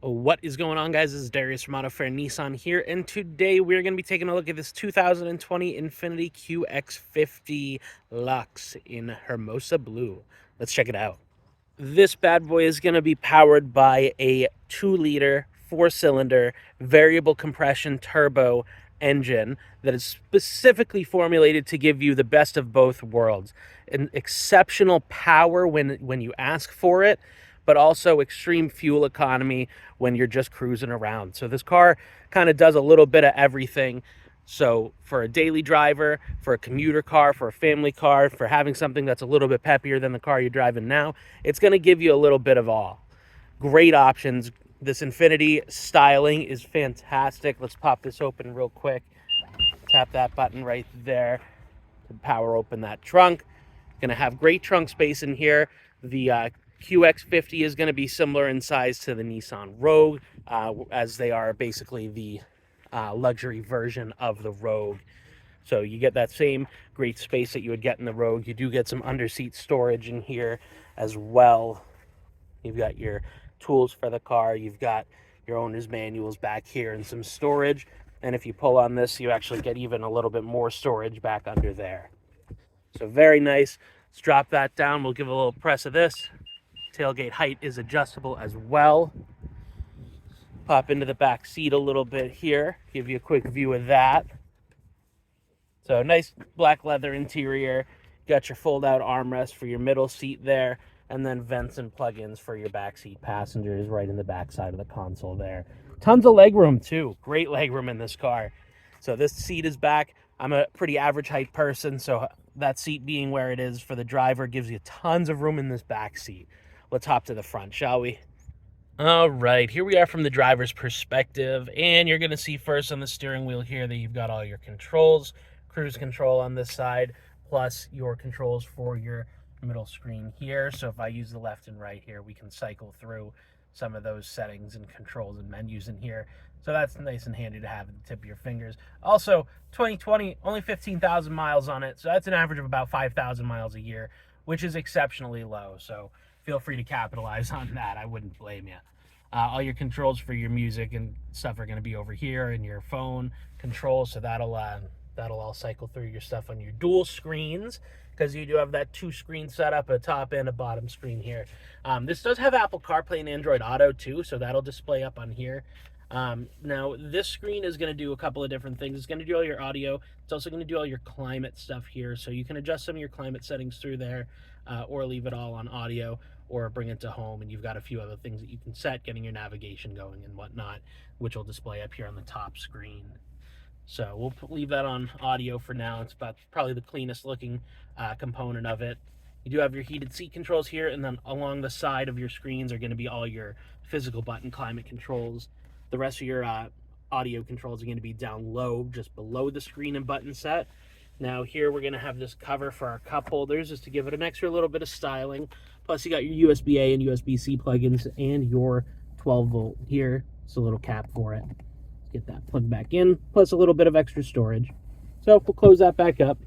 What is going on, guys? This is Darius from Auto Fair Nissan here, and today we're going to be taking a look at this 2020 Infiniti QX50 LUXE in Hermosa Blue. Let's check it out. This bad boy is going to be powered by a 2-liter, 4-cylinder, variable compression turbo engine that is specifically formulated to give you the best of both worlds. An exceptional power when you ask for it, but also extreme fuel economy when you're just cruising around. So this car kind of does a little bit of everything. So for a daily driver, for a commuter car, for a family car, for having something that's a little bit peppier than the car you're driving now, it's going to give you a little bit of all. Great options. This Infiniti styling is fantastic. Let's pop this open real quick. Tap that button right there to power open that trunk. Going to have great trunk space in here. The QX50 is going to be similar in size to the Nissan Rogue, as they are basically the luxury version of the Rogue. So you get that same great space that you would get in the Rogue. You do get some under-seat storage in here as well. You've got your tools for the car. You've got your owner's manuals back here and some storage. And if you pull on this, you actually get even a little bit more storage back under there. So very nice. Let's drop that down. We'll give a little press of this. Tailgate height is adjustable as well. Pop into the back seat a little bit here. Give you a quick view of that. So nice black leather interior. Got your fold-out armrest for your middle seat there. And then vents and plug-ins for your backseat passengers right in the back side of the console there. Tons of legroom too. Great legroom in this car. So this seat is back. I'm a pretty average height person, so that seat being where it is for the driver gives you tons of room in this back seat. Let's hop to the front, shall we? All right, here we are from the driver's perspective, and you're going to see first on the steering wheel here that you've got all your controls, cruise control on this side, plus your controls for your middle screen here. So if I use the left and right here, we can cycle through some of those settings and controls and menus in here. So that's nice and handy to have at the tip of your fingers. Also, 2020, only 15,000 miles on it, so that's an average of about 5,000 miles a year, which is exceptionally low. So feel free to capitalize on that. I wouldn't blame you. All your controls for your music and stuff are going to be over here, and your phone controls, so that'll all cycle through your stuff on your dual screens, because you do have that 2-screen setup, a top and a bottom screen here. This does have Apple CarPlay and Android Auto too, so that'll display up on here. Now, this screen is going to do a couple of different things. It's going to do all your audio. It's also going to do all your climate stuff here, so you can adjust some of your climate settings through there, or leave it all on audio, or bring it to home, and you've got a few other things that you can set, getting your navigation going and whatnot, which will display up here on the top screen. So we'll leave that on audio for now. It's about probably the cleanest looking component of it. You do have your heated seat controls here, and then along the side of your screens are going to be all your physical button climate controls. The rest of your audio controls are going to be down low, just below the screen and button set. Now here we're going to have this cover for our cup holders, just to give it an extra little bit of styling. Plus you got your USB-A and USB-C plugins and your 12-volt here. It's a little cap for it. Let's get that plugged back in, plus a little bit of extra storage. So we'll close that back up.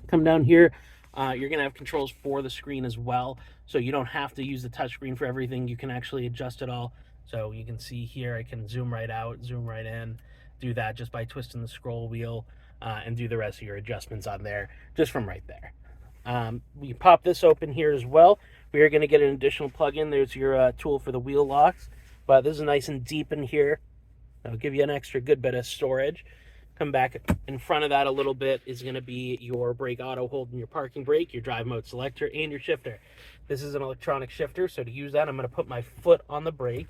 Come down here. You're going to have controls for the screen as well, so you don't have to use the touchscreen for everything. You can actually adjust it all. So you can see here, I can zoom right out, zoom right in, do that just by twisting the scroll wheel, and do the rest of your adjustments on there just from right there. We pop this open here as well. We are going to get an additional plug-in. There's your tool for the wheel locks, but this is nice and deep in here. That'll give you an extra good bit of storage. Come back in front of that a little bit is going to be your brake auto hold and your parking brake, your drive mode selector, and your shifter. This is an electronic shifter, so to use that, I'm going to put my foot on the brake,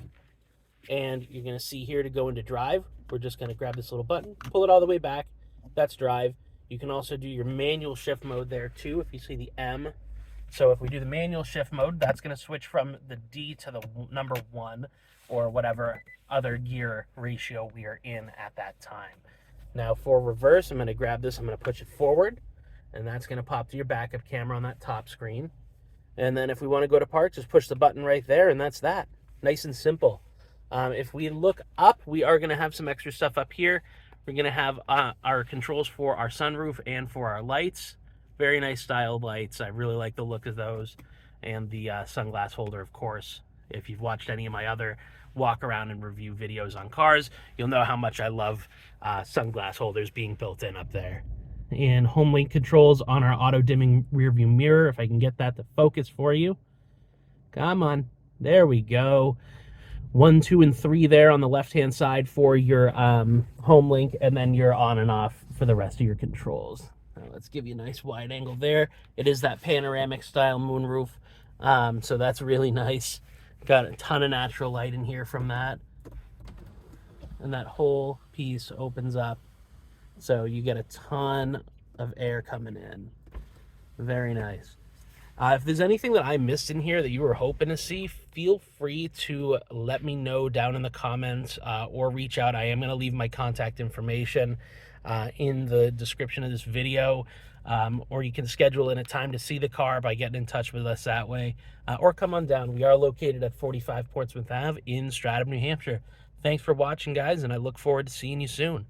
and you're going to see here to go into drive, we're just going to grab this little button, pull it all the way back. That's drive. You can also do your manual shift mode there too, if you see the M. So if we do the manual shift mode, that's going to switch from the D to the number 1, or whatever other gear ratio we are in at that time. Now for reverse, I'm going to grab this, I'm going to push it forward, and that's going to pop to your backup camera on that top screen. And then if we want to go to park, just push the button right there, and that's that. Nice and simple. If we look up, we are going to have some extra stuff up here. We're going to have our controls for our sunroof and for our lights. Very nice style lights. I really like the look of those. And the sunglass holder, of course. If you've watched any of my other walk around and review videos on cars, you'll know how much I love sunglass holders being built in up there. And home link controls on our auto dimming rear view mirror, if I can get that to focus for you. Come on, there we go. 1, 2, and 3 there on the left-hand side for your home link, and then your on and off for the rest of your controls. Now let's give you a nice wide angle there. It is that panoramic style moonroof, so that's really nice. Got a ton of natural light in here from that. And that whole piece opens up, so you get a ton of air coming in. Very nice. If there's anything that I missed in here that you were hoping to see, feel free to let me know down in the comments or reach out. I am going to leave my contact information in the description of this video, or you can schedule in a time to see the car by getting in touch with us that way, or come on down. We are located at 45 Portsmouth Ave in Stratham, New Hampshire. Thanks for watching, guys, and I look forward to seeing you soon.